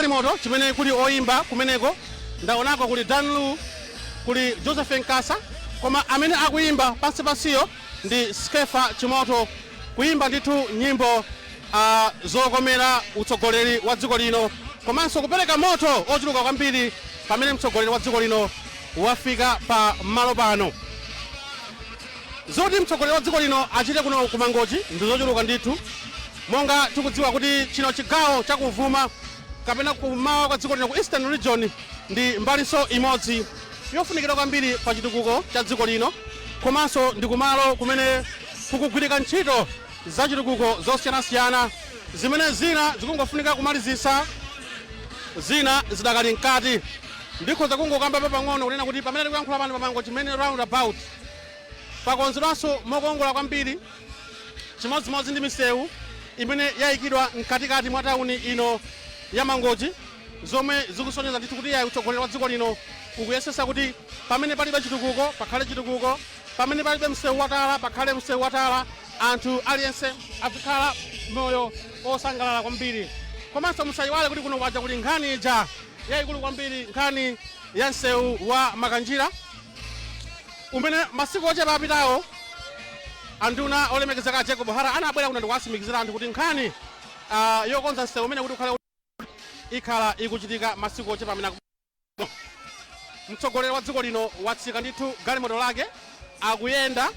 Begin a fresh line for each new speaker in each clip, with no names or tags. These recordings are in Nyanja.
galimoto chimene kuli oyimba kumeneko ndaonako kuli Danlu kuli Joseph Nkasa koma amene akuyimba pansi ndi Skefa Chimoto kuyimba ndithu nyimbo zokomera utsogoleri wa dziko lino komanso kupereka moto ochuluka kwambiri pamene mtsogoleri wa dziko lino wafika pa malo pano. Zoti mtsogoleri wa dziko lino achite kuno ku Mangochi ndi zochuluka ndithu monga tikudziwa kuti chino chigawo chakuvuma kapena kumawa kwa dziko lino ku Eastern Region ndi mbalinso imodzi yofunikira kwambiri pa chitukuko cha dziko lino komanso ndi kumalo kumene kukugwirika ntchito za chitukuko zosiyanasiyana zimene zina zikungofunika kumalizisa zina zidakali mkati ndikhoza kungokamba pang'ono kunena kuti pamene tikuyankhula pano pa Mangochi chimene roundabout pakonzedwanso mokongola kwambiri chimodzimodzi ndi misewu imene yayikidwa mkatikati mwa tauni ino ya Mangochi zomwe zikusonyeza ndithu kuti utsogoleri wa dziko lino ukuyesesa kuti pamene palibe chitukuko pakhale chitukuko, pamene palibe msewu watala pakhale msewu watala, anthu aliyense azikhala moyo osangalala kwambiri. Komanso musayiwale kuti kuno kwaja kuli nkhani ija yayikulu kwambiri, nkhani ya msewu wa Makanjira umene masiku ochepa apitawo anduna olemekezeka Jacob Hara anabwera kuno ndikuwasimikizira anthu kuti nkhani yokonza msewu umene kuti ukhale ikhala ikuchitika masiku ochepa amene mtsogoleri wa dziko lino watsika ndithu galimoto lake akuyenda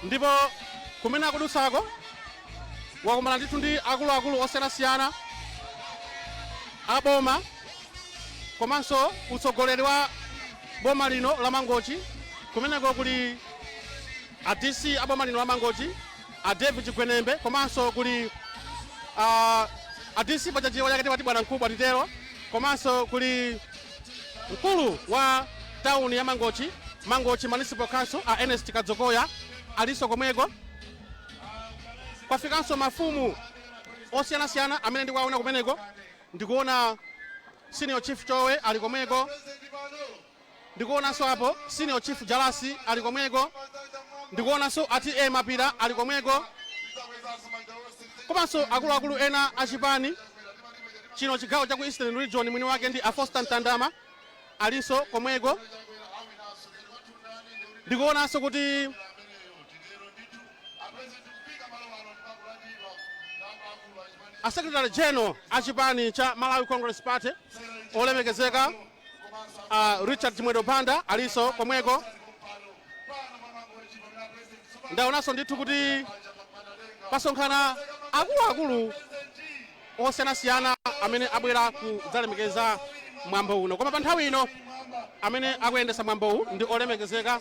ndipo kumene akudutsako wakumana ndithu ndi akuluakulu osiyanasiyana aboma komanso utsogoleri wa boma lino la Mangochi kumeneko kuli DC aboma lino la Mangochi David Chigwenembe komanso kuli DC pachajiwa yake wati bwana mkubwa Titero komanso kuli mkulu wa tauni ya Mangochi Municipal Council Ernest Kadzokoya aliso komweko kwafikanso mafumu osiyanasiyana amene ndikuwaona kumeneko. Ndikuona Senior Chief Chowe ali komweko, ndikuonanso apo Senior Chief Jalasi ali komweko, ndikuonanso ati Mapira ali komweko komanso akuluakulu ena achipani chino chigawo cha ku Eastern Region mwini wake ndi Foster Ntandama aliso komweko. Ndikuonanso kuti Secretary General achipani cha Malawi Congress Party olemekezeka Richard Mwedo Panda aliso komweko. Ndaonanso ndithu kuti pasonkhana akuluakulu osiyanasiyana amene abwera kudzalemekeza mwambo uno, koma pa nthawi ino amene akuyendesa mwambo uwu ndi olemekezeka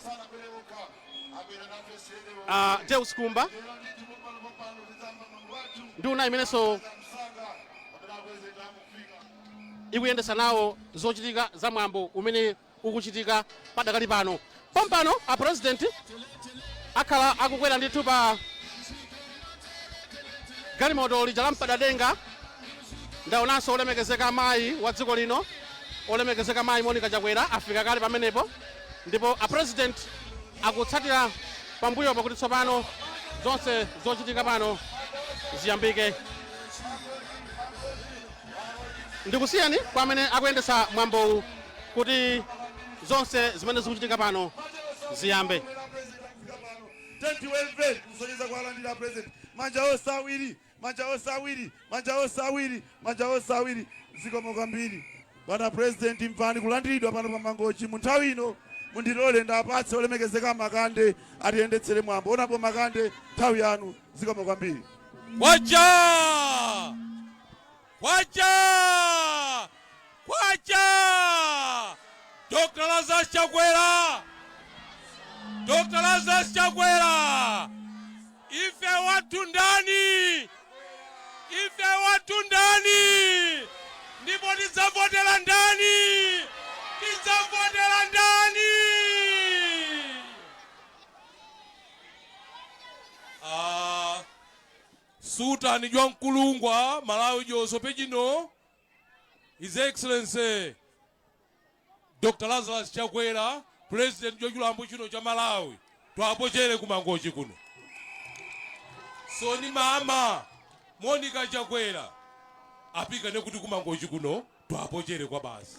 Deus Kumba nduna imenenso ikuyendesa nawo zochitika za mwambo umene ukuchitika padakali pano. Pompano a president akhala akukwera ndithu pa galimoto lija la mpadadenga. Ndaonanso olemekezeka mayi wa dziko lino olemekezeka mayi Monica Chakwera afika kale pamenepo ndipo a president akutsatira pambuyo pakuti tsopano zonse zochitika pano ziyambike. Ndikusiyani kwa amene akuyendesa mwambo kuti zonse zimene zikuchitika pano ziyambe.
Tentiwemve kusonyeza kuwalandira president manja osawiri manja osawiri manja osawiri manja osawiri zikomo kwambiri bwana president mfani kulandiridwa pano pa Mangochi mu nthawi ino mundilole ndapatse olemekezeka Makande atiyendetsere mwambo. Onapo Makande nthawi yanu zikomo kwambiri.
Kwacha kwacha kwacha Dr. Lazarus Chakwera, Dr. Lazarus Chakwera, ife watu ndani, ife watu ndani, ndipo tidzavotera ndani, tidzavotera ndani. Sultan Jwa Mkulungwa Malawi Joso Pejino, His Excellency Dr. Lazarus Chakwera, President Jojulambo chino cha Malawi, twapochere ku Mangochi kuno. So ni mama Monica Chakwera, apikane kuti kumangochi kuno twapochere kwa basi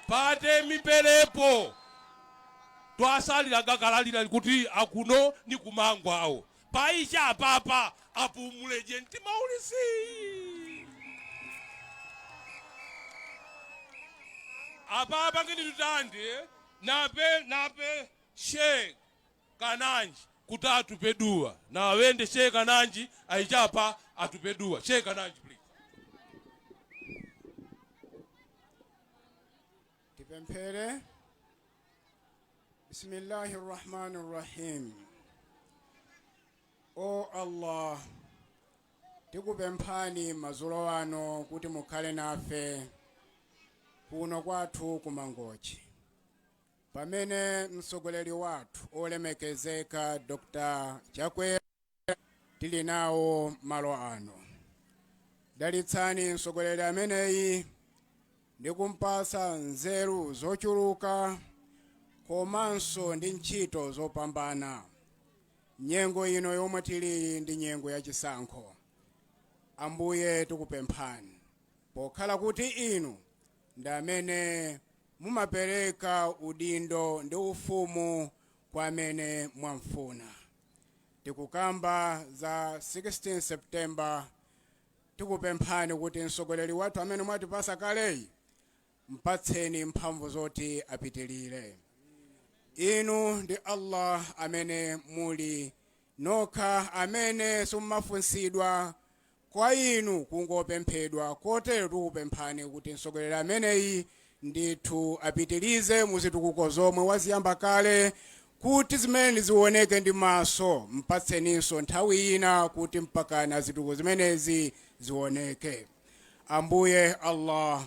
pate miperepo twasalira gagalalira kuti akuno ni kumangwa awo paisha apapa apumuleje ntima ulisi apapa ngini tutande nape Sheikh Kananji kuti atupedua na wende Sheikh Kananji aichapa atupedua. Sheikh Kananji please.
Tipempere. Bismillahirrahmanirrahim. O Allah, tikupemphani mazulo ano kuti mukhale nafe kuno kwathu kumangochi. Pamene msogoleri wathu olemekezeka Dr. Chakwera tili nawo malo ano. Dalitsani msogoleri ameneyi ndikumpasa nzeru zochuluka komanso ndi ntchito zopambana. Nyengo ino yomwe tili ndi nyengo ya chisankho. Ambuye tikupemphani pokhala kuti inu ndi amene mumapereka udindo ndi ufumu kwa amene mwamfuna. Tikukamba za 16 September tikupemphani kuti msogoleri wathu amene mwatipasa kaleyi mpatseni mphamvu zoti apitilire. Inu ndi Allah amene muli nokha amene simumafunsidwa kwa inu kungopemphedwa kotero tikupemphani kuti msogoleri ameneyi ndithu apitilize muzitukuko zomwe waziyamba kale kuti zimene zioneke ndi maso mpatseninso nthawi ina kuti mpakana zitukuko zimenezi zioneke. Ambuye Allah,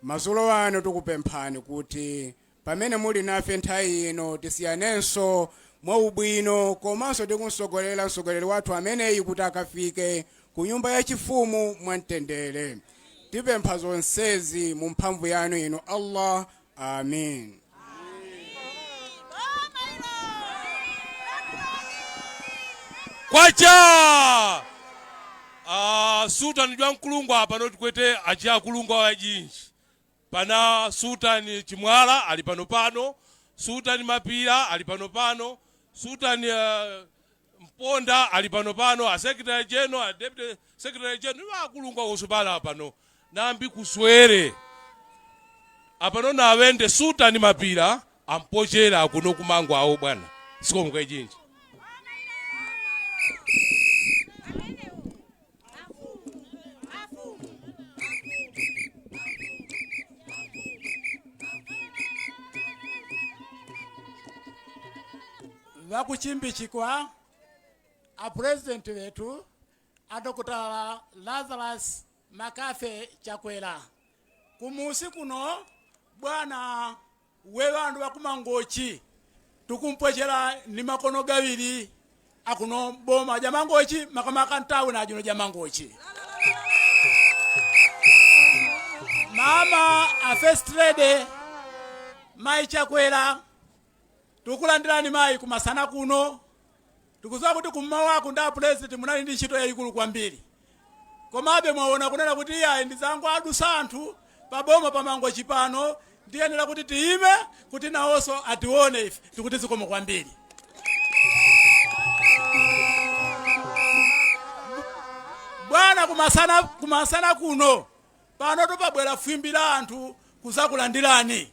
mazulo ano tikupemphani kuti pamene muli nafe nthawi ino tisiyanenso mwa ubwino komanso tikumsogolera msogoleri wathu ameneyi kuti akafike ku nyumba ya chifumu mwamtendere. Tipempha zonsezi mu mphamvu yanu ino Allah. Amin.
Kwacha Sultan Jwa Nkulungwa apa notikwete achia kulungwa wa jinji. Pana Sultan Chimwala ali pano, Sultan Mapira ali pano, Sultan Mponda ali pano, a Secretary General, a Deputy Secretary General kulungwa usubala pano. Nambi kuswere. Apano na wende Sultan Mapira ampochera kuno kumangwa awo bwana. Siko mkwe jinji.
Vakuchimbichikwa a president wetu a Dr. Lazarus Makafe Chakwera. Kumusi kuno bwana wewandu wakumangochi tukumpochera ni makono gawiri akuno boma jamangochi makamaka ntawe na juno jamangochi. Mama a first lady Mai Chakwera tukulandirani mai kumasana kuno tukuzoa kuti kummawa kunda president munali ndi ntchito yayikulu kwambiri. Komabe mwaona kunena kuti iya ndizangu adusa anthu paboma pamangochi pano ndiyenera kuti tiime kuti nawonso atione ife tikuti zikomo kwambiri. Bwana kumasana kuno pano tupabwera fuimbira anthu kuzakulandirani.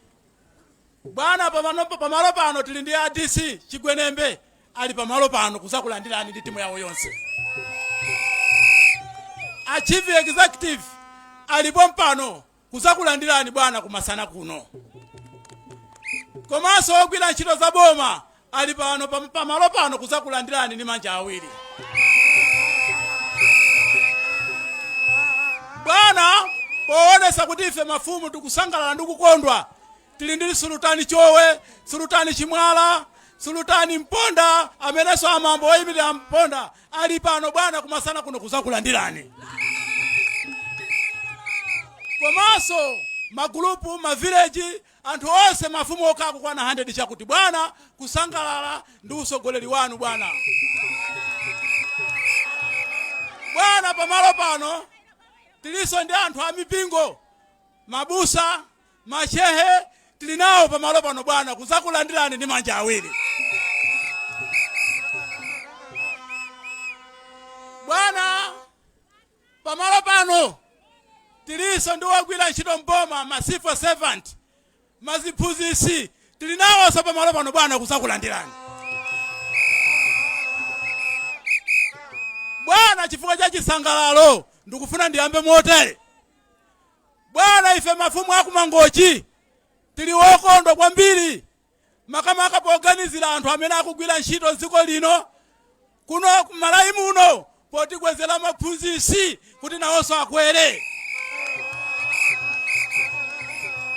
Bwana pamalo pano tili ndi ADC Chigwenembe ali pamalo pano kuzakulandirani ndi timu yawo yonse. A chief executive alipo mpano kuzakulandirani bwana kumasana kuno. Komanso ogwira ntchito za boma ali pano pamalo pano kuzakulandirani ndi manja awiri. Bwana poonesa kuti ife mafumu tikusangalala ndi kukondwa tili ndi Sultani Chowe, Sultani Chimwala, Sultani Mponda ameneso amambo oyimirira Mponda ali pano bwana kumasana kuno kuzakulandirani. Komanso magrupu mavillage anthu onse mafumu okako kwana 100 chakuti bwana kusangalala ndi usogoleri wanu bwana. Bwana pamalo pano tiliso ndi anthu a mipingo, mabusa, mashehe, tilinawo pamalo pano bwana kuzakulandirani ndi manja awiri. Bwana, pamalo pano tiliso ndi wogwira ntchito mboma, ma civil servant, maziphunzitsi, tilinawonso pamalo pano bwana kuzakulandirani. Bwana, chifukwa cha chisangalalo ndikufuna ndiyambe motere. Bwana, ife mafumu aku Mangochi tili wokondwa kwambiri makamaka poganizira anthu amene akugwira ntchito dziko lino kuno Malawi muno potikwezera maphunzitsi kuti nawonso akwere.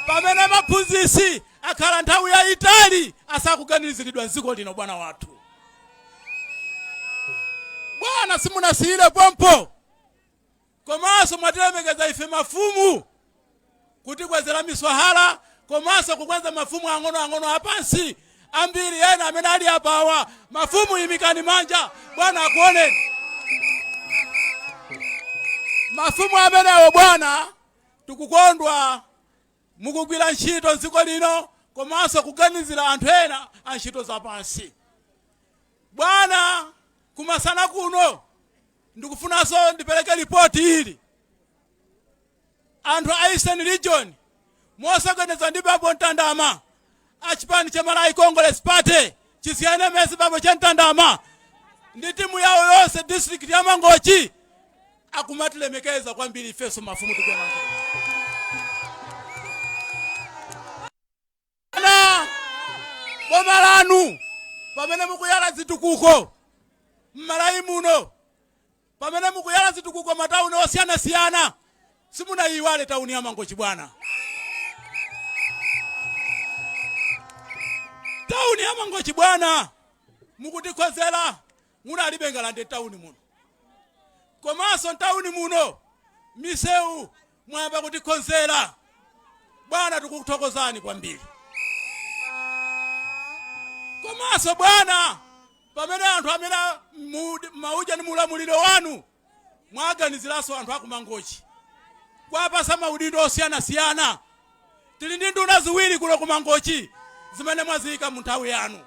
Pamene maphunzitsi akhala nthawi yayitali asakuganiziridwa dziko lino bwana wathu. Bwana, simunasiyire pompo, komanso mwatilemekeza ife mafumu kuti kwezera miswahala, komanso kukweza mafumu ang'ono apansi ambiri ena amene ali apawa. Mafumu imikani manja bwana akuoneni. Mafumu amenewo bwana tikukondwa mukugwira ntchito dziko lino, komanso kuganizira anthu ena a ntchito zapansi. Bwana, kumasana kuno ndikufunanso ndipereke ripoti ili. Anthu a Eastern Region mosokoneza ndi Bambo Ntandama achipani cha Malawi Congress Party chisiyane mesi Bambo cha Ntandama ndi timu yawo yonse district ya Mangochi akumatilemekeza kwambiri ifeso mafumu tukwana. Bwana, boma lanu pamene mukuyala zitukuko Malawi muno, pamene mukuyala zitukuko matauni osiyana-siyana, simunayiwale tauni ya Mangochi bwana. Tauni ya Mangochi bwana mukutikhozera munalibe ngalande tauni muno. Komanso tauni muno misewu mwayamba kutikhozera bwana, tikukuthokozani kwambiri. Komanso bwana, pamene anthu amene mauja ni mulamuliro wanu mwaganiziranso anthu aku Mangochi kwapasa maudindo osiyana-siyana. Tili ndi nduna ziwiri kuno ku Mangochi zimene mwaziyika mu nthawi yanu.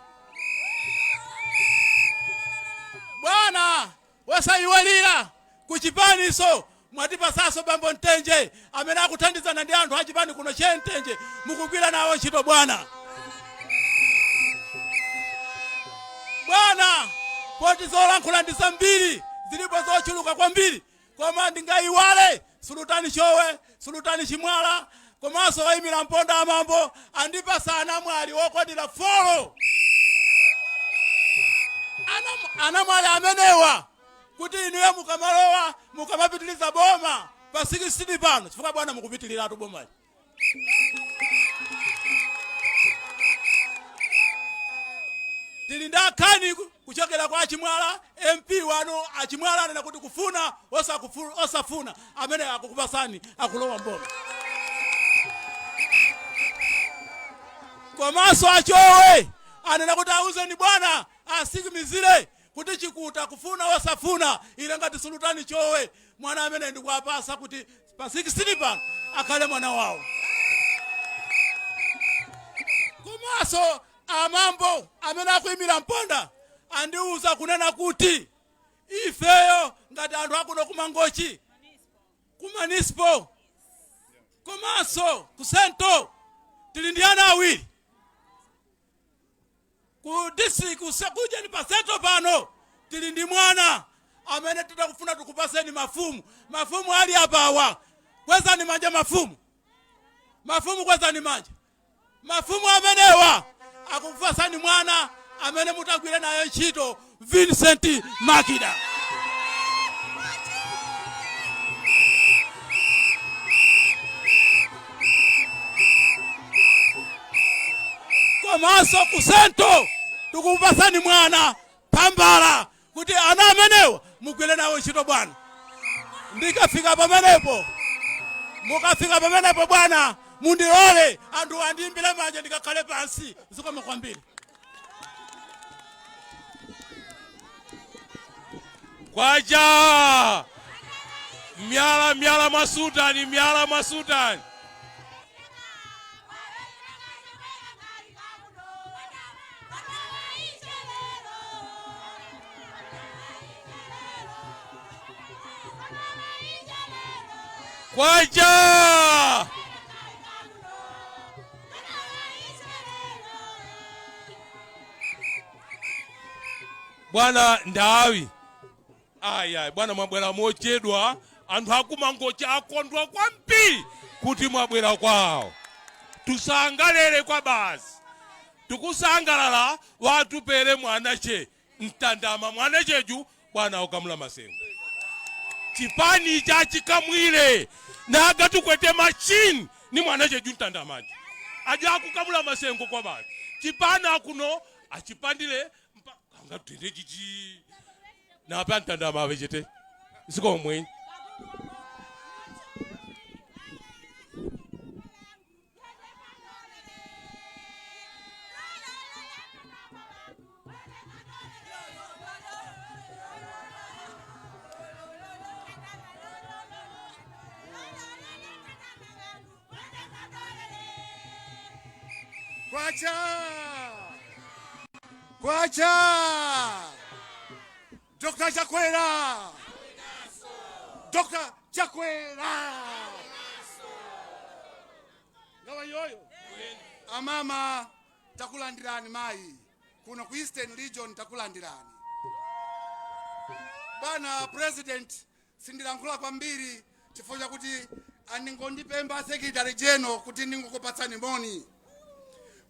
Bwana, wasayiwalira kuchipaniso mwatipasaso Bambo Ntenje amene akuthandizana ndi anthu achipani kuno Ntenje mukugwira nawo ntchito bwana. Bwana, poti zolankhula ndi zambiri zilipo zochuluka kwambiri, koma ndingayiwale Sultani Chowe, Sultani Chimwala, komanso wayimira mponda amambo andipasana mwali wokwanira folo. Anamwali amenewa kuti inuyo mukamalowa mukamapitiliza boma pa 16 pano chifukwa bwana mukupitiliratu boma. Tili ndakhani kuchokera kwa Achimwala, MP wano Achimwala anena kuti kufuna osafuna amene akukupasani akulowa mboma. Komanso Achowe anena kuti auzeni bwana asikimizire kuti chikuta kufuna osafuna ile ngati Sultani Chowe mwana amene ndikuwapasa kuti pa 16 pano akhale mwana wawo. Komanso amambo amene akuyimira mponda andiuza kunena kuti ifeyo ngati anthu akuno ku Mangochi, ku municipal, komanso ku Sento tili ndi ana awiri. Ku district kuja ni pa Sento pano tili ndi mwana amene titakufuna tukupaseni mafumu. Mafumu ali apawa. Kweza ni manja mafumu. Mafumu kweza ni manja. Mafumu amenewa akufasani mwana amene mutagwira nayo ntchito Vincent Makida. Komanso ku Sento tukupasani mwana Pambala kuti ana amenewa mugwire nawo ntchito bwana. Ndikafika pamenepo, mukafika pamenepo bwana mundilole anthu andiimbire manja ndikakhale pansi zikoma kwambiri.
Kwaja myala masutani, myala masutani. Kwacha! Bwana ndawi. Aya, bwana mwabwera mochedwa, anthu akumangochi akondwa kwambiri kuti mwabwera kwawo. Tusangalele kwa basi. Tukusangalala watupere mwanache, mtandama mwanacheju bwana ukamula masengo. Chipani cha chikamwile na agatukwete machine ni mwanacheju mtandamaji. Aja kukamula masengo kwa basi. Chipana akuno achipandile anga twende chichi. Na hapa mtandama vejete. Siko mwenye.
Kwacha! Kwacha! Dr. Chakwera! Dr. Chakwera! Ngawa yoyo? Amama takulandirani mai. Kuno ku Eastern Region takulandirani. Bana President sindilankhula kwambiri chifukwa kuti aningondipemba Secretary General kuti ndingokupatsani moni.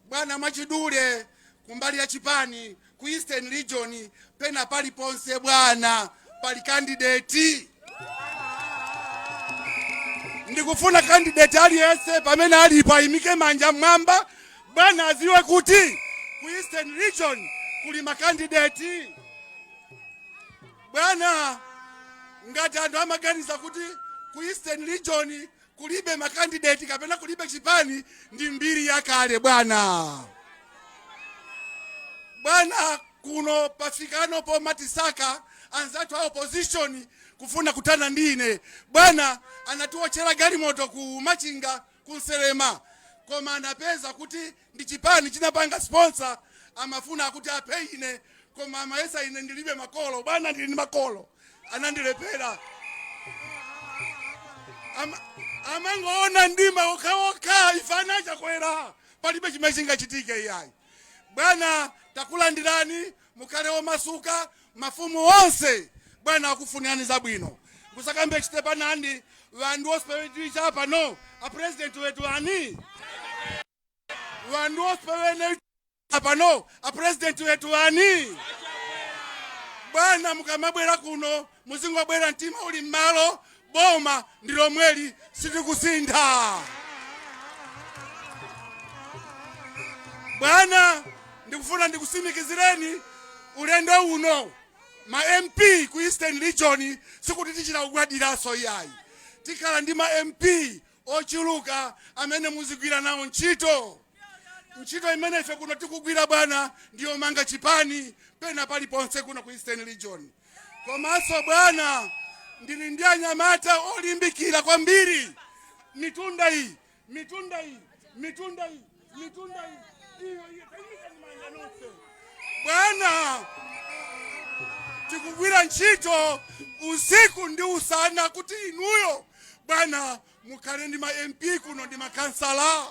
Bwana machidule kumbali ya chipani ku Eastern Region pena pali ponse bwana pali candidate. Ndikufuna candidate aliyese pamene alipo imike manja mwamba bwana aziwe kuti ku Eastern Region kuli makandidate. Bwana ngati anthu amaganiza kuti ku Eastern Region kulibe makandidate kapena kulibe chipani ndi mbiri yakale bwana. Bwana kuno pafikano po matisaka anzatu wa opposition kufuna kutana ndine. Bwana anatuochera gari moto ku Machinga kunselema. Koma anapeza kuti ndi chipani chinapanga sponsor amafuna kuti apeine koma amaesa ine ndilibe makolo. Bwana ndili ni makolo. Anandilepera. Amangoona ndima okaoka ifana Chakwera palibe chimechinga chitike iyai. Bwana takulandirani mukale masuka mafumu onse bwana akufuniani zabwino. Kusakambe chitepa nandi vandu ospewetisha pano a president wetu ani. Vandu ospewetisha pano a president wetu ani. Bwana mukamabwera kuno muzingobwera ntima uli mmalo boma ndilo mweli sitikusinda. Bwana ndikufuna ndikusimikizireni ulendo uno ma MP ku Eastern Region sikuti tichira kugwadiraso yayi. Tikala ndi ma MP ochuluka amene muzigwira nawo ntchito. Ntchito imene ife kuno tikugwira bwana ndiyo manga chipani pena pali ponse kuno ku Eastern Region. Komanso bwana ndili ndi anyamata olimbikira kwambiri. Mitunda hii bwana tikugwira ntchito usiku ndi usana kuti inuyo bwana mukhale ndi ma MP kuno ndi makansala.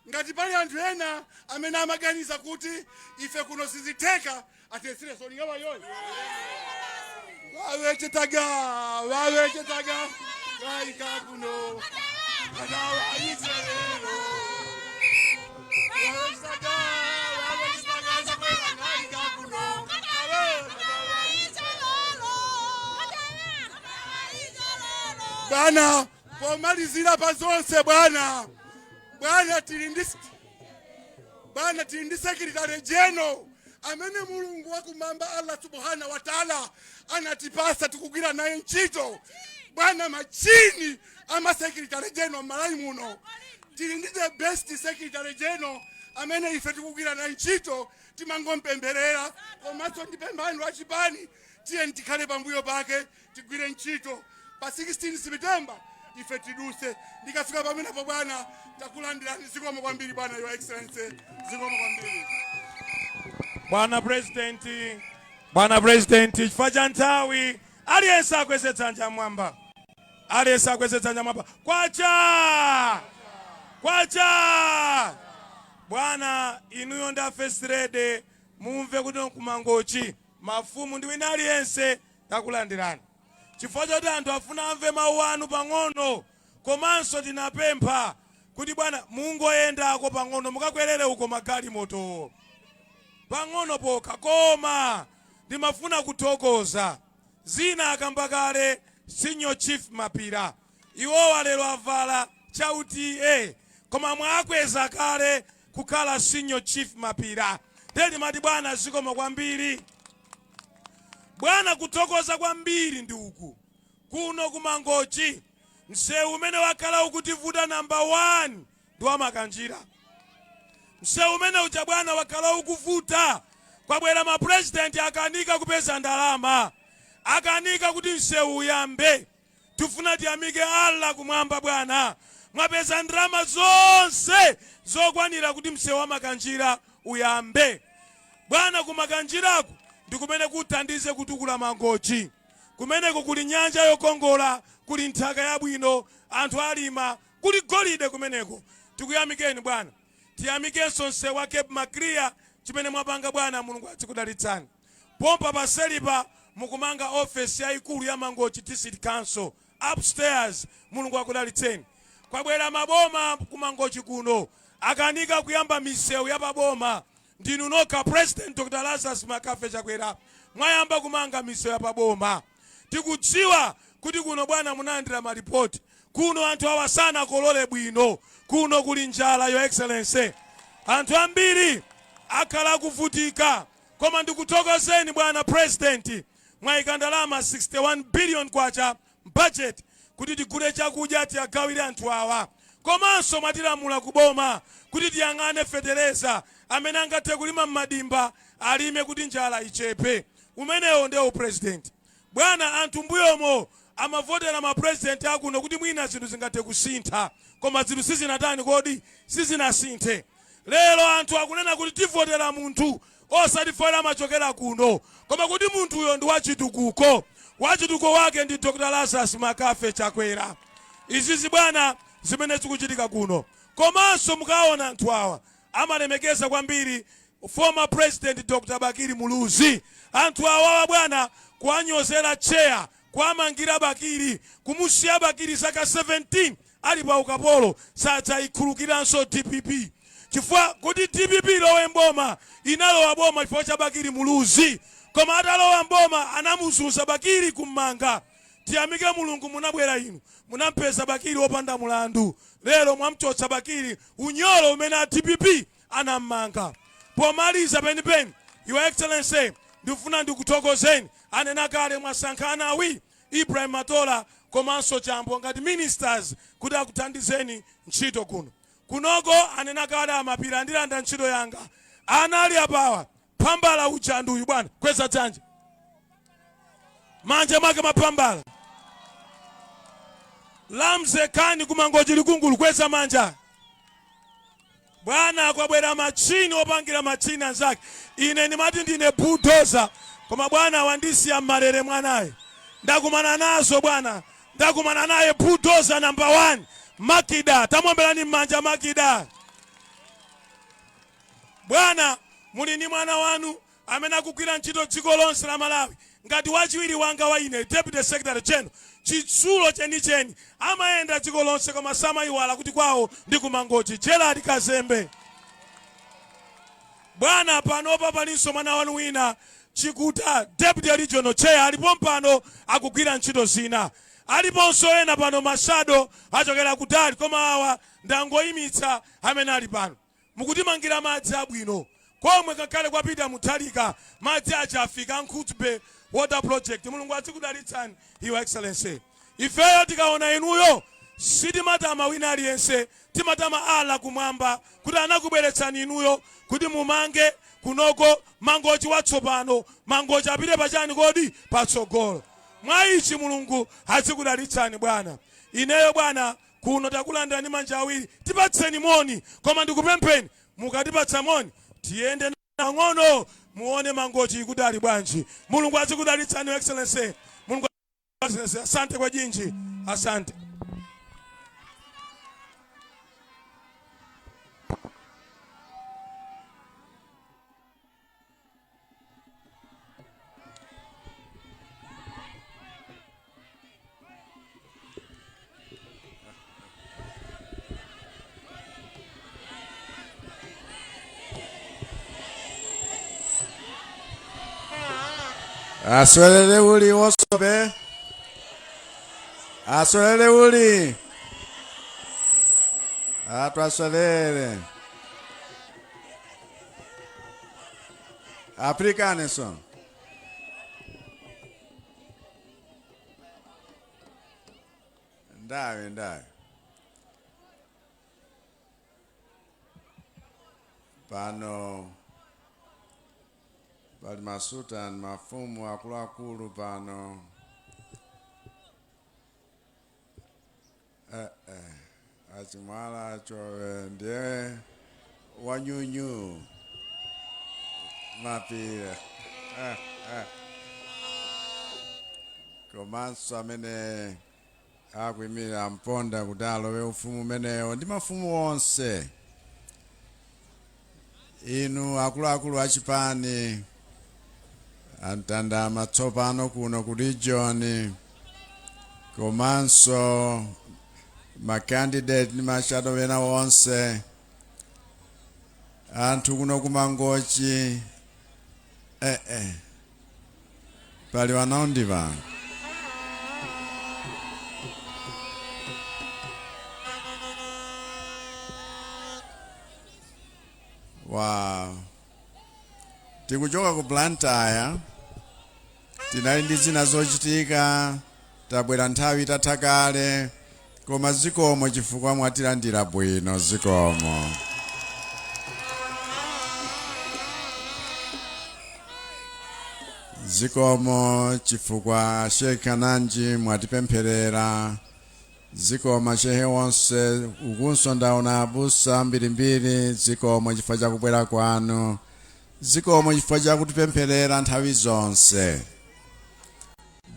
Ngati pali anthu ena amene amaganiza kuti ife kuno siziteka atesire soni ngawa yoyo. Wawechetaga kaika kuno adawa izelelo. Wawechetaga kaika kuno adawa izelelo. Bwana pomalizira pazonse bwana tilindi Secretary General amene Mulungu wakumamba Allah subhanahu wa ta'ala anatipasa tukugwira naye ntchito. Bwana machini ama Secretary General Malawi muno tilindi the best Secretary General amene ife tukugwira naye ntchito timangompemberera komanso ndipemba anthu achipani tiye tikhale pambuyo pake tigwire ntchito pa 16 September ife tiduse ndikafika pamene pa bwana takulandirani zikomo kwambiri bwana your excellency zikomo kwambiri
Bwana President chifukwa cha nthawi aliyense akweze dzanja mwamba kwacha bwana inuyo nda first lady mumve kuti ku Mangochi mafumu ndi wina aliyense takulandirani chifukwa choti anthu afuna amve mawu anu pang'ono komanso tinapempha kuti bwana mungoyendako pang'ono mukakwerere uko magali moto pang'ono pokha koma ndimafuna kuthokoza zina akamba kale senior chief Mapira iwowa lero avala chauti koma mwakweza kale kukhala senior chief Mapira teli mati bwana zikomo kwambiri bwana kuthokoza kwambiri ndi uku kuno ku Mangochi msewu umene wakhala ukutivuta number 1 ndi wamakanjira msewu umene uja bwana wakhala ukuvuta kwabwera ma president akanika kupeza ndalama akanika kuti msewu uyambe tufuna tiyamike Allah kumwamba bwana mwapeza ndalama zonse zokwanira kuti msewu wa makanjira uyambe bwana kumakanjiraku ndi kumene kuthandize kutukula Mangochi kumeneko kuli nyanja yokongola kuli nthaka yabwino anthu alima kuli golide kumeneko tikuyamikeni bwana tiyamikenso msewu wa Cape Macria chimene mwapanga bwana Mulungu atsikudalitsani pompa paselipa mukumanga office yayikulu ya Mangochi District Council upstairs Mulungu akudalitseni kwabwera maboma ku Mangochi kuno akanika kuyamba misewu ya paboma ndinu nokha President Dr. Lazarus Chakwera mwayamba kumanga misewu ya paboma tikudziwa kuti kuno bwana munandira maripoti kuno anthu awasana kolole bwino kuno kuli njala your excellency anthu ambiri akhala kuvutika koma ndikuthokozeni bwana President mwayika ndalama 61 billion kwacha budget kuti tigule chakudya tiyagawire anthu awa komanso mwatilamula kuboma kuti tiyang'ane fetereza amene angathe kulima m'madimba alime kuti njala ichepe umenewo ndewo president bwana anthu mbuyomo amavotera ma president akuno kuti mwina zinthu zingathe kusintha koma zinthu sizinatani kodi sizinasinthe lero anthu akunena kuti tivotera munthu osatifera machokera kuno koma kuti munthu uyo ndi wachitukuko wake ndi Dr. Lazarus Chakwera izizi bwana zimene zikuchitika kuno komanso mukaona anthu awa amalemekeza kwambiri former president Dr. Bakiri Muluzi anthu awa bwana kuanyozera chair kuamangira Bakiri kumusiya Bakiri zaka 17 ali pa ukapolo sadzayikhulukiranso DPP chifukwa kuti DPP lowe mboma inalowa boma chifukwa cha Bakiri Muluzi koma atalowa mboma anamuzunza Bakiri kummanga tiyamike Mulungu munabwera inu munampeza Bakiri wopanda mulandu lero mwamchotsa Bakiri unyolo umene a DPP anammanga pomaliza penipeni your excellency ndifuna ndikuthokozeni anena kale mwasankhana awi Ibrahim Matola komanso Chambo ngati ministers kuti akuthandizeni ntchito kunoko anena kale Amapira andilanda ntchito yanga anali apawa pambala uchandu uyu bwana kweza dzanja manja make mapambala lamze kani ku Mangochi likungulu kweza manja bwana kwabwera machini opangira machini anzake ine ndimati ndine bulldozer koma bwana wandisiya mmalere mwanaye ndakumana nazo bwana ndakumana naye bulldozer number 1 Makida tamwambelani mmanja Makida bwana muli ni mwana wanu amene akugwira ntchito dziko lonse la Malawi ngati wachiwiri wanga wa ine deputy secretary general chitsulo chenicheni amayenda dziko lonse koma samayiwala kuti kwawo ndi ku Mangochi Gerald Kazembe bwana panopa palinso mwana wanu wina Chikuta deputy regional chair alipo pano akugwira ntchito zina aliponso ena pano Mashado achokera kutali koma awa ndangoyimitsa amene ali pano mukutimangira madzi abwino komwe kakale kwapita muthalika madzi acha afika Nkhutsbe water project Mulungu atsikudalitsani your excellency ifeyo tikaona inuyo sitimatama wina aliyense timatama Allah kumwamba kuti anakubweretsani inuyo kuti mumange kunoko Mangochi watsopano Mangochi apite pachani kodi patsogolo mwa ichi mulungu azikudalitsani bwana. Ineyo bwana kuno takulandirani manja awiri, tipatseni moni, koma ndikupempheni mukatipatsa moni tiyende nang'ono muone Mangochi kudali bwanji. Mulungu azikudalitsani excellency. Mulungu azikudalitsani. Asante kwa jinji. Asante.
Aswelele uli wosobe. Aswelele uli. Atwaswelele. Afrikane son. Ndawe. Pano bali masutan mafumu akulu pano. Achimala chowe ndiye wanyunyu mapire. Komanso amene akwimira mponda kudalo we ufumu meneyo ndi mafumu onse. Inu akulu achipani antanda matsopano kuno ku region, komanso makandidate ni mashado wena wonse anthu kuno ku Mangochi pali wanaondiva. Wow. Tikuchoka ku Blantyre, tinali ndi zina zochitika, tabwera nthawi tathakale, koma zikomo chifukwa mwatilandira bwino zikomo. Zikomo chifukwa Sheikh Kananji mwatipempherera. Zikomo shehe wonse ukunso ndaona abusa mbirimbiri, zikomo chifukwa cha kubwera kwanu. Zikomo chifukwa cha kutipempherera nthawi zonse.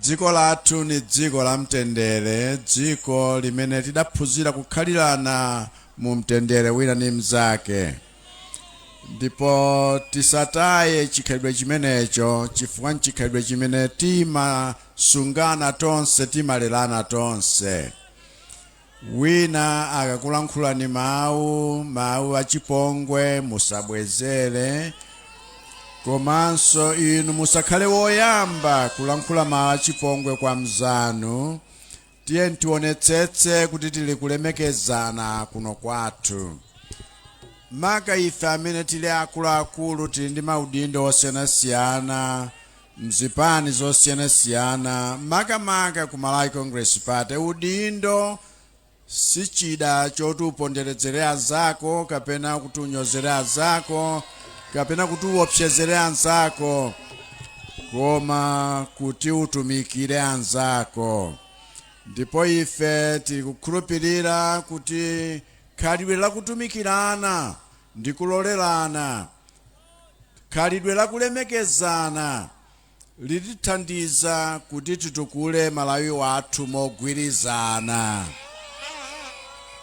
Dziko lathu ni dziko la mtendere, dziko limene tidaphunzira kukhalirana mu mtendere wina ndi mnzake. Ndipo tisataye chikhalidwe chimenecho, chifukwa nchikhalidwe chimene timasungana tonse, timalerana tonse. Wina akakulankhula ni mawu achipongwe musabwezere, komanso inu musakhale woyamba kulankhula mawu achipongwe kwa mzanu. Tiye tionetsetse kuti tili kulemekezana kuno kwathu. Maka ife amene tili akuluakulu tili ndi maudindo osiyanasiyana, mzipani zosiyanasiyana, maka ku Malawi Congress Party. Udindo si chida choti uponderezere anzako, kapena kuti unyozere anzako, kapena kuti uopsezere anzako, koma kuti utumikire anzako. Ndipo ife tikukhulupirira kuti khalidwe la kutumikirana ndi kulolerana, khalidwe la kulemekezana litithandiza kuti titukule Malawi wathu mogwirizana.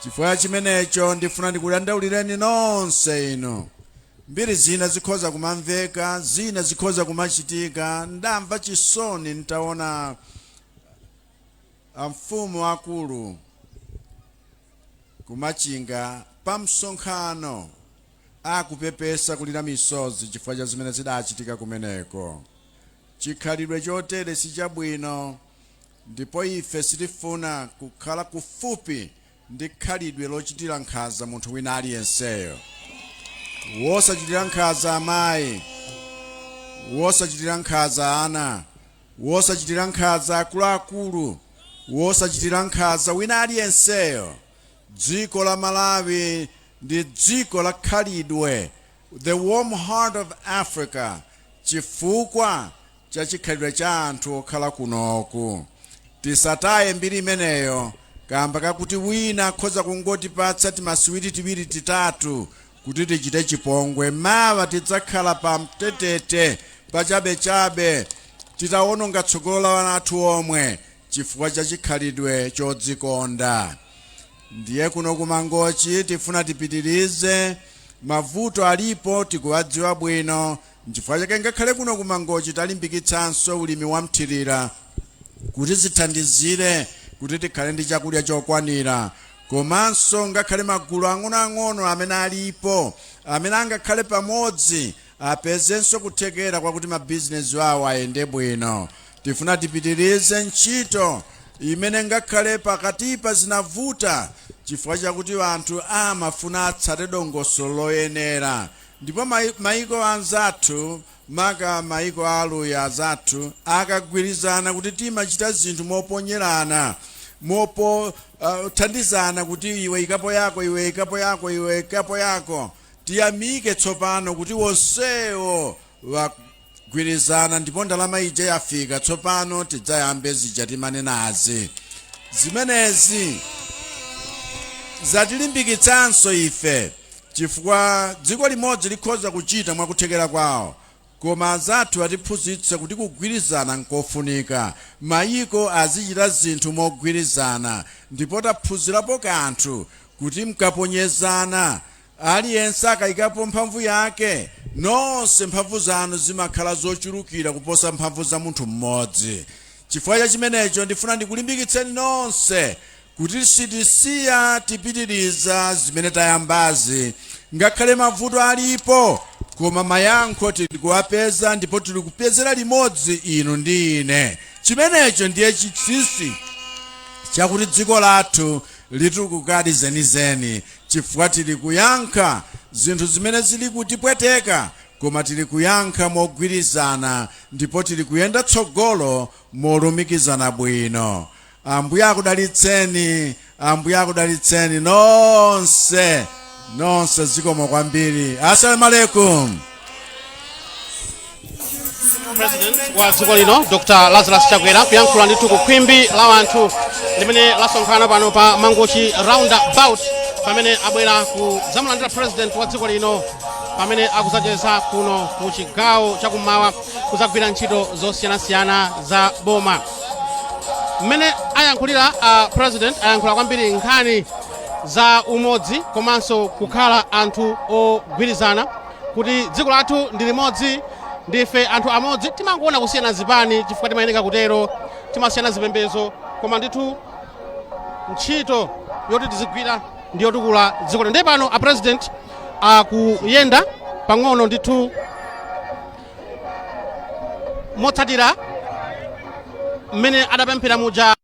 Chifukwa chimenecho ndifuna ndikulandaulireni nonse ino. Mbiri zina zikhoza kumamveka, zina zikhoza kumachitika. Ndamva chisoni nitaona amfumu akulu kumachinga pa msonkhano akupepesa kulira misozi chifukwa cha zimene zidachitika kumeneko. Chikhalidwe chotere si chabwino, ndipo ife sitifuna kukhala kufupi ndi khalidwe lochitira nkhanza munthu wina aliyenseyo. Wosachitira nkhanza amayi, wosachitira nkhanza ana, wosachitira nkhanza akuluakulu, wosachitira nkhanza wina aliyenseyo. Dziko la Malawi ndi dziko la khalidwe, the warm heart of Africa, chifukwa chachikhalidwe cha anthu okhala kunoku. Tisataye mbiri imeneyo kamba kakuti wina akhoza kungotipatsa timasiwiri tiwiri titatu kuti tichite chipongwe. Mawa tidzakhala pa mtetete pachabechabe titawononga tsogolo la wana athu omwe chifukwa cha chikhalidwe chodzikonda. Ndiye kuno ku Mangochi tifuna tipitirize, mavuto alipo tikuwadziwa bwino, nchifukwa chake ngakhale kuno ku Mangochi talimbikitsanso ulimi wa mthirira kuti zithandizire kuti tikhale ndi chakudya chokwanira. Komanso ngakhale magulu ang'onoang'ono amene alipo amene angakhale pamodzi apezenso kuthekera kwakuti mabizinesi wawo ayende bwino. Tifuna tipitirize ntchito imene ngakhale pakatipa zinavuta chifukwa chakuti anthu amafuna atsate dongosolo loyenera. Ndipo maiko anzathu maka maiko aluya azathu akagwirizana kuti timachita zinthu moponyerana, thandizana kuti iwe ikapo yako, iwe ikapo yako, iwe ikapo yako. Tiyamike tsopano kuti wonsewo wagwirizana ndipo ndalama ija yafika. Tsopano tidzayambe zija timanenazi. Zimenezi zatilimbikitsanso ife chifukwa dziko limodzi likhoza kuchita mwakuthekera kwawo, koma azathu atiphunzitsa kuti kugwirizana nkofunika. Mayiko azichita zinthu mogwirizana, ndipo taphunzirapo kanthu kuti mkaponyezana aliyense akayikapo mphamvu yake, nonse mphamvu zanu zimakhala zochulukira kuposa mphamvu za munthu mmodzi. Chifukwa cha chimenecho ndifuna ndikulimbikitseni nonse kuti sitisiya tipitiriza zimene tayambazi. Ngakhale mavuto alipo koma mayankho tili kuwapeza ndipo tili kupezera limodzi inu ndi ine. Chimenecho ndiye chinsinsi chakuti dziko lathu litukukadi zenizeni, chifukwa tili kuyankha zinthu zimene zili kutipweteka koma tili kuyankha mogwirizana ndipo tili kuyenda tsogolo molumikizana bwino. Ambuye akudalitseni, Ambuye akudalitseni nonse zikomo kwambiri. Assalamu alaikum.
President wa dziko lino Dr. Lazarus Chakwera kuyankhula ndithu ku khwimbi la anthu limene lasonkhana pano pa Mangochi roundabout pamene abwera kudzamulandira president wa dziko lino pamene akuzacheza kuno ku chigawo chakummawa kuzagwira ntchito zosiyanasiyana za boma. Mmene ayankhulira president ayankhula kwambiri nkhani za umodzi komanso kukhala anthu ogwirizana kuti dziko lathu ndi limodzi, ndife anthu amodzi. Timangoona kusiyana zipani chifukwa timayeneka kutero, timasiyana zipembedzo, koma ndithu ntchito yoti tizigwira ndi yotukula dziko. Ndi pano a president akuyenda pang'ono ndithu motsatira mmene adapemphera muja.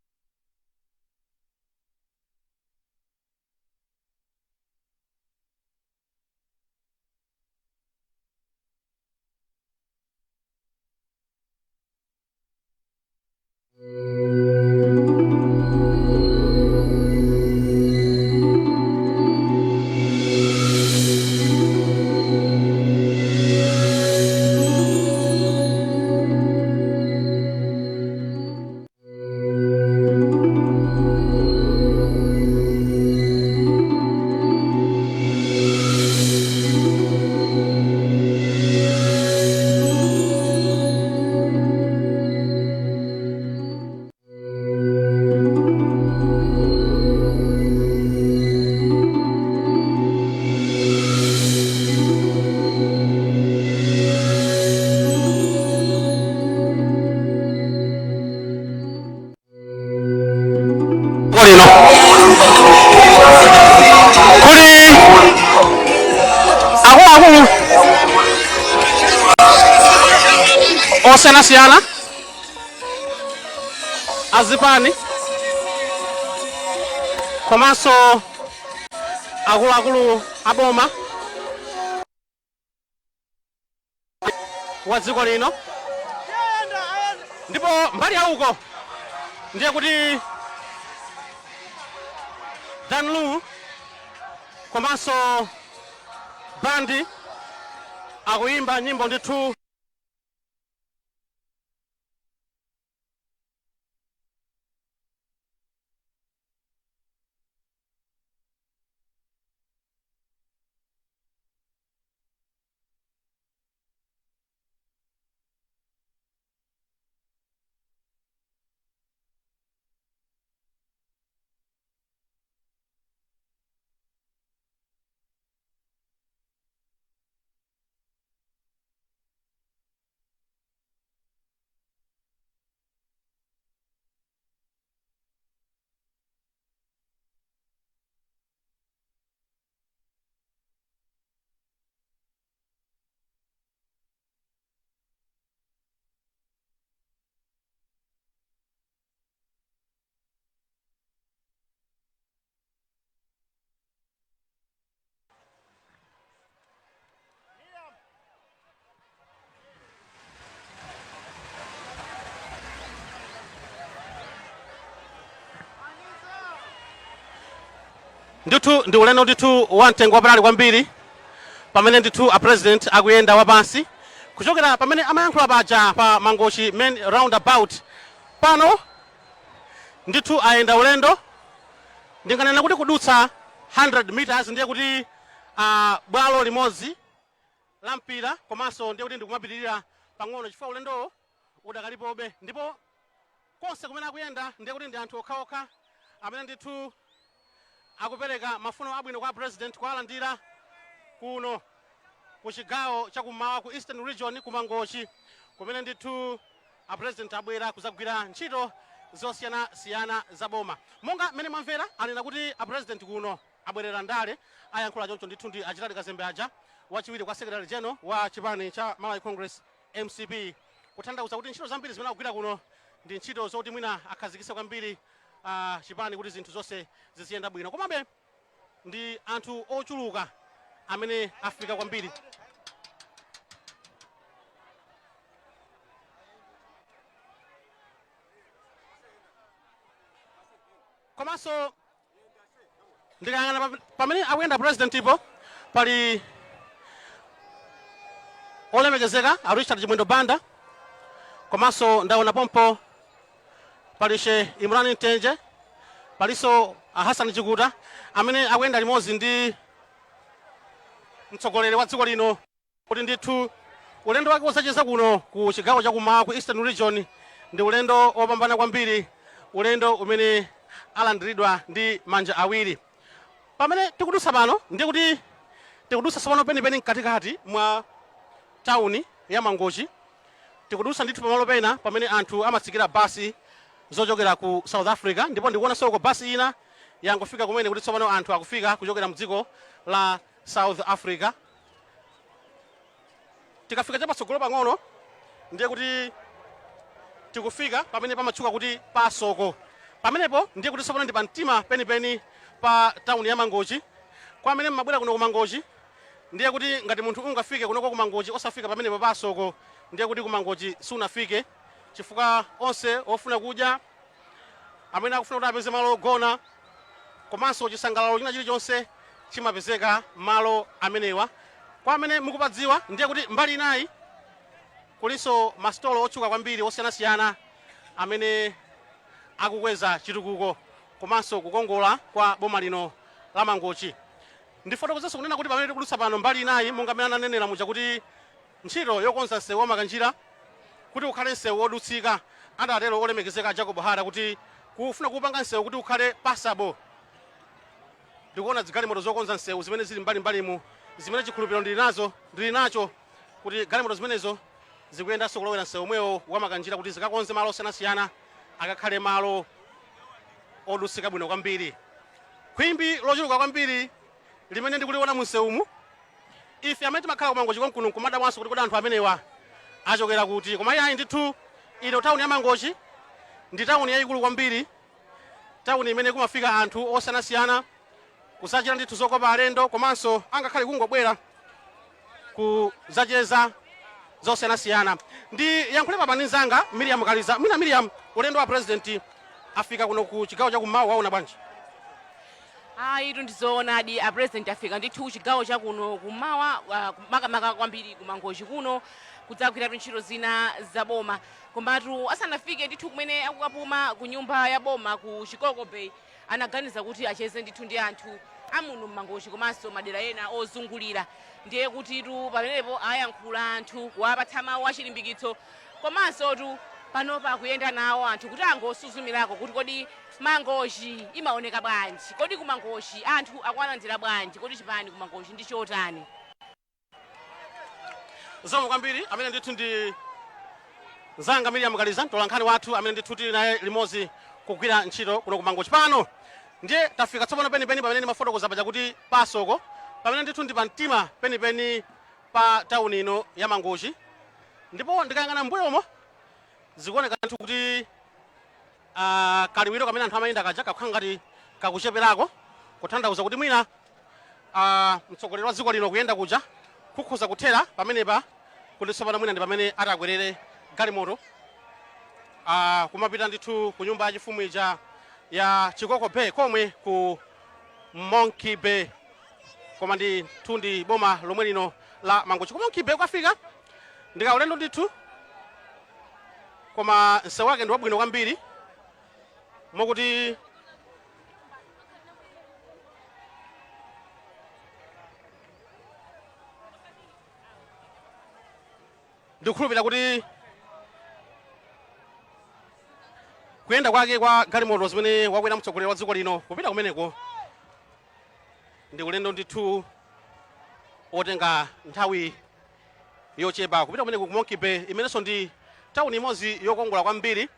Osiyana azipani komanso akuluakulu aboma wa dziko lino, ndipo mbali yauko ndiye kuti Danlu komanso bandi akuyimba nyimbo ndithu ndithu ndi ulendo ndithu wamtengo wapatali kwambiri pamene ndithu a president akuyenda wapansi kuchokera pamene amayankhula paja pa Mangochi main roundabout. Pano ndithu ayenda ulendo ndinganena kuti kudutsa 100 meters, ndiye kuti bwalo limodzi la mpira, komanso ndiye kuti ndikumapitirira pang'ono chifukwa ulendowo udakalipobe, ndipo konse kumene akuyenda ndiye kuti ndi anthu okhaokha amene ndithu akupereka mafuno abwino kwa president kuwalandira kuno ku chigawo chakummawa ku Eastern Region ku Mangochi, kumene ndithu a president abwera kuzagwira ntchito zosiyanasiyana za boma. Monga mmene mwamvera anena kuti a president kuno abwerera ndale, ayankhula choncho ndithu ndi achitali kazembe aja wachiwiri kwa secretary general wa chipani cha Malawi Congress MCP, kutanthauza kuti ntchito zambiri zimene akugwira kuno ndi ntchito zoti mwina akhazikitse kwambiri chipani kuti zinthu zonse ziziyenda bwino. Komabe ndi anthu ochuluka amene afika kwambiri. Komanso ndikayang'ana pamene akuyenda president ipo pali olemekezeka a Richard Chimwendo Banda, komanso ndaona pompo pali She Imran Ntenje, palinso a Hassan Chikuta amene akuyenda limodzi ndi mtsogoleri wa dziko lino kuti ndithu ulendo wake wosacheza kuno ku chigawo chakummawa ku Eastern Region ndi ulendo wopambana kwambiri, ulendo umene alandiridwa ndi manja awiri. Pamene tikudusa pano ndiye kuti tikudusa sapano penipeni mkatikati mwa tauni ya Mangochi, tikudusa ndithu pamalo pena pamene anthu amatsikira basi zochokera ku South Africa, ndipo ndikuona soko basi ina yangofika kumene kuti tsopano anthu akufika kuchokera mdziko la South Africa. Tikafika chapatsogolo pang'ono ndiye kuti tikufika pamene pamatchuka kuti pa soko. Pamenepo ndiye kuti tsopano ndi pa mtima penipeni pa tauni ya Mangochi. Kwa amene mmabwera kuno ku Mangochi ndiye kuti ngati munthu ungafike kunoko ku Mangochi osafika pamenepo pa soko, ndiye kuti ku Mangochi sunafike, chifukwa onse ofuna kudya, amene akufuna kuti apeze malo ogona, komanso chisangalalo china chilichonse chimapezeka malo amenewa. Kwa amene mukupadziwa ndiye kuti mbali inayi kulinso masitolo otchuka kwambiri osiyanasiyana amene akukweza chitukuko komanso kukongola kwa boma lino la Mangochi. Ndifotokozenso kunena kuti pamene tikudutsa pano mbali inayi monga amene ananenera muja kuti ntchito yokonza msewu wa makanjira kuti ukhale msewu wodutsika, adatero olemekezeka Jacob Hara kuti kufuna kupanga msewu kuti ukhale passable. Ndikuona zigalimoto zokonza msewu zimene zili mbalimbalimu, zimene chikhulupiriro ndili nacho kuti galimoto zimenezo zikuyendanso kulowera msewu omwewo wa makanjira kuti zikakonze malo osiyanasiyana akakhale malo odutsika bwino kwambiri. Khwimbi lochuluka kwambiri limene ndikuliona mu msewumu, ife amene timakhala ku Mangochi konkuno nkumadabwanso kuti kodi anthu amenewa achokera kuti. Koma iyayi ndithu ino tauni ya Mangochi ndi tauni yayikulu kwambiri, tauni imene kumafika anthu osiyanasiyana kusachita ndithu zokopa alendo, komanso angakhale kungobwera kuzacheza zosiyanasiyana. Ndi yankhule papa ninzanga Miriam Kaliza. Mina Miriam, ulendo wa president afika kuno ku chigawo chakummawa waona bwanji?
Itu ndizoonadi a president afika ndithu chigawo chakuno kummawa makamaka kwambiri ku Mangochi kuno kudzagwira ntchito zina za boma. Komatu asanafike ndithu kumene akukapuma ku nyumba ya boma ku Chikoko Bay, anaganiza kuti acheze ndithu ndi anthu amuno Mangochi komanso madera ena ozungulira. Ndiye kuti pamenepo ayankhula anthu kuwapatsa mawu achilimbikitso, komanso panopa kuyenda nawo anthu kuti angosuzumirako kuti kodi Mangochi imaoneka bwanji, kodi ku Mangochi anthu akuwalandira bwanji, kodi chipani ku Mangochi ndi chotani.
Zomwe kwambiri amene ndithu ndi nzanga Miriam Kaliza, tolankhani wathu amene ndithu tili naye limodzi kugwira ntchito kuno ku Mangochi. Pano ndiye tafika tsopano penipeni pamene ndimafotokoza paja kuti pa soko, pamene ndithu ndi pa mtima penipeni pa tauni ino ya Mangochi. Ndipo ndikayang'ana mbuyomo zikuoneka ndithu kuti kaliwiro kamene anthu amayenda kaja kakukhala ngati kakucheperako, kutanthauza kuti mwina mtsogoleri wa dziko lino kuyenda kuja kukhuza kuthera pamenepa kuti tsopano mwina ndi pamene atakwerere galimoto kumapita ndithu ku nyumba yachifumu ija ya Chikoko Bay komwe ku Monkey Bay koma ndithu ndi boma lomwe lino la Mangochi. Ku Monkey Bay kwafika ndika ulendo ndithu koma msewu wake ndi wabwino kwambiri mokuti ndikukhulupirira kuti kuyenda kwake kwa galimoto zimene wakwera mtsogoleri wa dziko lino kupita kumeneko ndi ulendo ndithu otenga nthawi yochepa kupita kumeneko ku Monkey Bay imenenso ndi tawuni imodzi yokongola kwambiri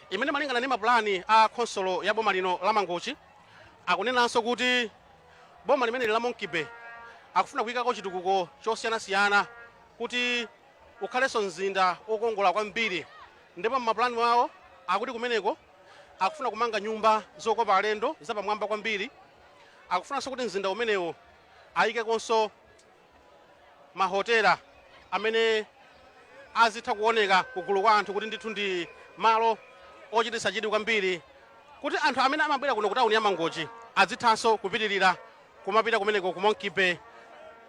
imene malingana ndi mapulani a khonsolo ya boma lino la Mangochi akunenanso kuti boma limene la Monkey Bay akufuna kuyikako chitukuko chosiyanasiyana kuti ukhalenso mzinda okongola kwambiri, ndipo mapulani wawo akuti kumeneko akufuna kumanga nyumba zokopa alendo zapamwamba kwambiri. Akufunanso kuti mzinda umenewo ayikekonso mahotela amene azitha kuoneka kugulu kwa anthu kuti ndithu ndi malo ochititsa chidwi kwambiri, kuti anthu amene amabwera kuno ku tawuni ya Mangochi azithanso kupitirira kumapita kumeneko ku Monkey Bay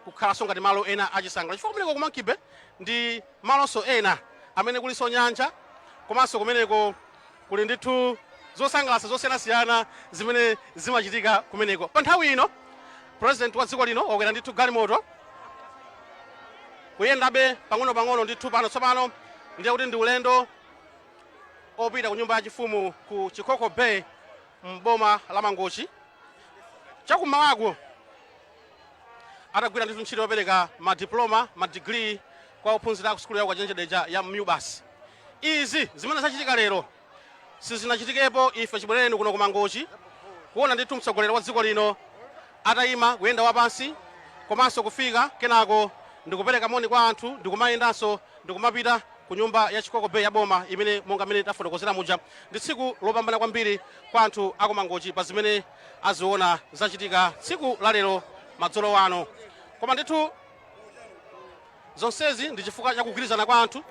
kukhalanso ngati malo ena achisangalalo, chifukwa kumeneko ku Monkey Bay ndi malonso ena amene kulinso nyanja, komanso kumeneko kuli ndithu zosangalatsa zosiyanasiyana zimene zimachitika kumeneko. Pa nthawi ino president wa dziko lino wakwera ndithu galimoto kuyendabe pang'ono-pang'ono ndithu pano tsopano ndiye kuti ndi ulendo opita ku nyumba yachifumu ku Chikoko Bay m'boma la Mangochi. Chakumawako atagwira ndithu ntchito yopereka madiploma madigiri kwa ophunzira ku sukulu yawo kwachenjedeja ya MUBAS. Izi zimene zachitika lero sizinachitikepo ife chibwereni kuno ku Mangochi kuona ndithu mtsogoleri wa dziko lino atayima kuyenda wapansi komanso kufika kenako ndikupereka moni kwa anthu ndikumayendanso ndikumapita ku nyumba ya Chikoko Bay ya boma imene monga mene tafotokozera muja ndi tsiku lopambana kwambiri kwa anthu aku Mangochi pa zimene aziona zachitika tsiku la lero madzulo wano. Koma ndithu zonsezi ndi chifukwa cha kugwirizana kwa anthu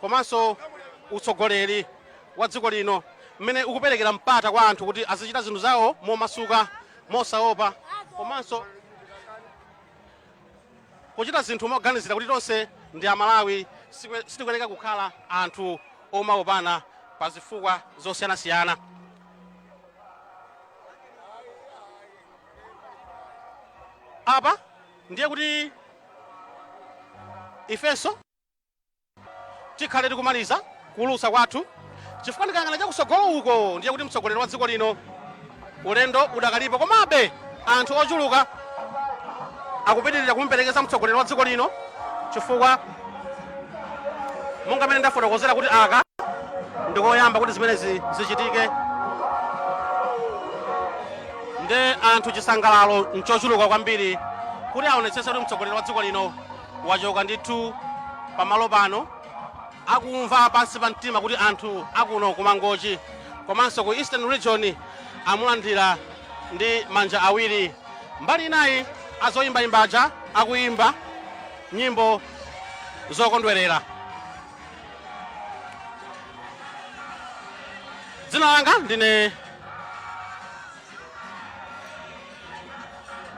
komanso utsogoleri wa dziko lino mmene ukuperekera mpata kwa anthu kuti azichita zinthu zawo momasuka mosaopa komanso kuchita zinthu moganizira kuti tonse ndi Amalawi sitikuyeneka kukhala anthu omaopana pa zifukwa zosiyanasiyana. Apa ndiye kuti ifenso tikhale tikumaliza kuulutsa kwathu chifukwa ndikayang'ana chakusogolo uko ndiye kuti mtsogoleri wa dziko lino ulendo udakalipo, komabe anthu ochuluka akupitirira kumuperekeza mtsogoleri wa dziko lino chifukwa monga mene ndafotokozera kuti aka ndikoyamba kuti zimenezi zichitike. Nde anthu chisangalalo nchochuluka kwambiri kuti aonetsetse kuti mtsogoleri wa dziko lino wachoka ndithu pamalo pano akumva pansi pa mtima kuti anthu akuno ku Mangochi komanso ku Eastern Region amulandira ndi manja awiri. Mbali inayi azoyimbayimbaja akuyimba nyimbo zokondwerera. Dzina langa ndine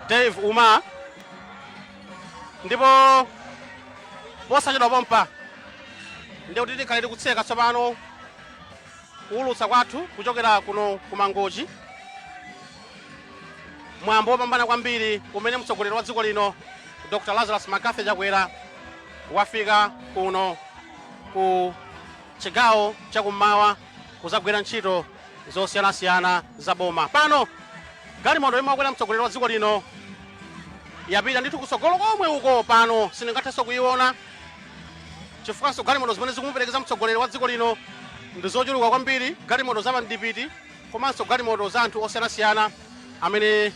Dave Uma, ndipo posachedwa pompa ndiye kuti tikhale tikutseka tsopano kuulutsa kwathu kuchokera kuno ku Mangochi, mwambo wopambana kwambiri umene mtsogoleri wa dziko lino Dr. Lazarus Chakwera wafika kuno ku chigawo chakummawa kuzagwira ntchito zosiyanasiyana za boma. Pano galimoto imwe wakwera mtsogoleri wa dziko lino yapita ndithu kusogolo komwe uko pano sindingathenso kuyiona chifukwanso galimoto zimene zikumuperekeza mtsogoleri wa dziko lino ndi zochuluka kwambiri, galimoto za pandipiti komanso galimoto za anthu osiyanasiyana amene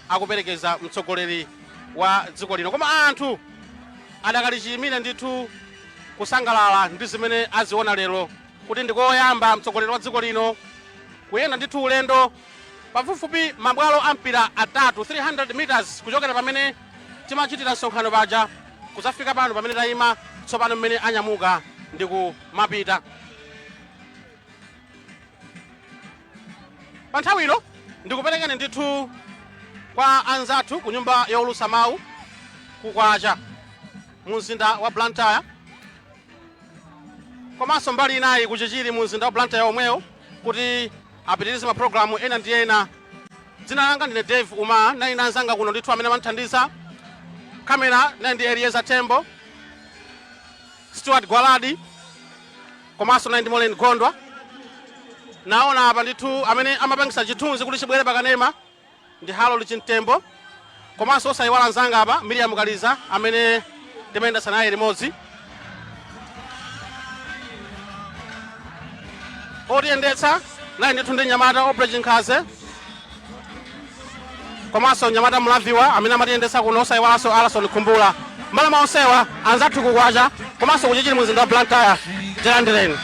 akuperekeza mtsogoleri wa dziko lino. Koma anthu adakali chiyimire ndithu kusangalala ndi zimene aziona lero kuti ndikoyamba mtsogoleri wa dziko lino kuyenda ndithu ulendo pafupifupi mabwalo ampira atatu 300 meters kuchokera pamene timachitira nsonkhano paja kuzafika pano pamene tayima tsopano mmene anyamuka ndi kumapita. Pa nthawi ino ndikuperekeni ndithu kwa anzathu ku nyumba yowulutsa mawu kukwacha mu mzinda wa Blantyre, komanso mbali inayi kuchichiri mu mzinda wa Blantyre omwewo kuti apitirize mapulogalamu ena ndi ena. Dzina langa ndine Dave Uma, nali ndi anzanga kuno ndithu amene amandithandiza kamera, nali ndi Elieza Tembo, Stuart Gwaladi, komanso nali ndi Molen Gondwa. Naona apa ndithu amene amapangisa chithunzi kuti chibwere pakanema ndi Harold Chintembo, komanso osayiwala anzanga apa Miriam Kaliza amene timayenda naye limodzi. Otiyendetsa nali ndithu ndi Nyamata Operation Nkhaze, komanso Nyamata Mlaviwa amene amatiyendetsa kuno, osayiwalanso Alison Kumbula. Malama onsewa anzathu kukwacha komanso kuchichiri mu mzinda wa Blantyre, tilandireni.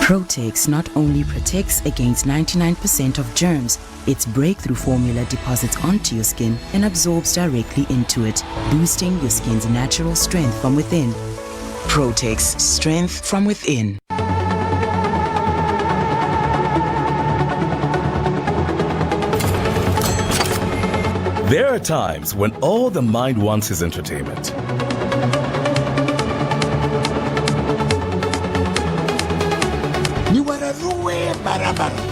Protex not only protects against 99% of germs, its breakthrough formula deposits onto your skin and absorbs directly into it, boosting your skin's natural strength from within. Protex, strength from within.
There are times when all the mind wants is entertainment.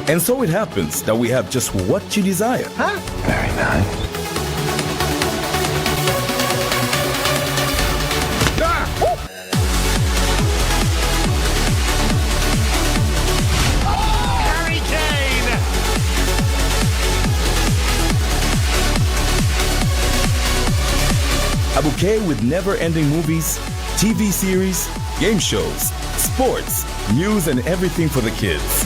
And so it happens that we have just what you desire.
Huh? Very nice. Harry Kane!
A bouquet with never-ending movies, TV series, game shows, sports, news, and everything for the kids.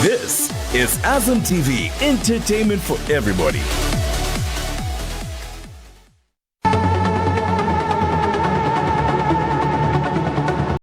This is Azam TV, entertainment for everybody.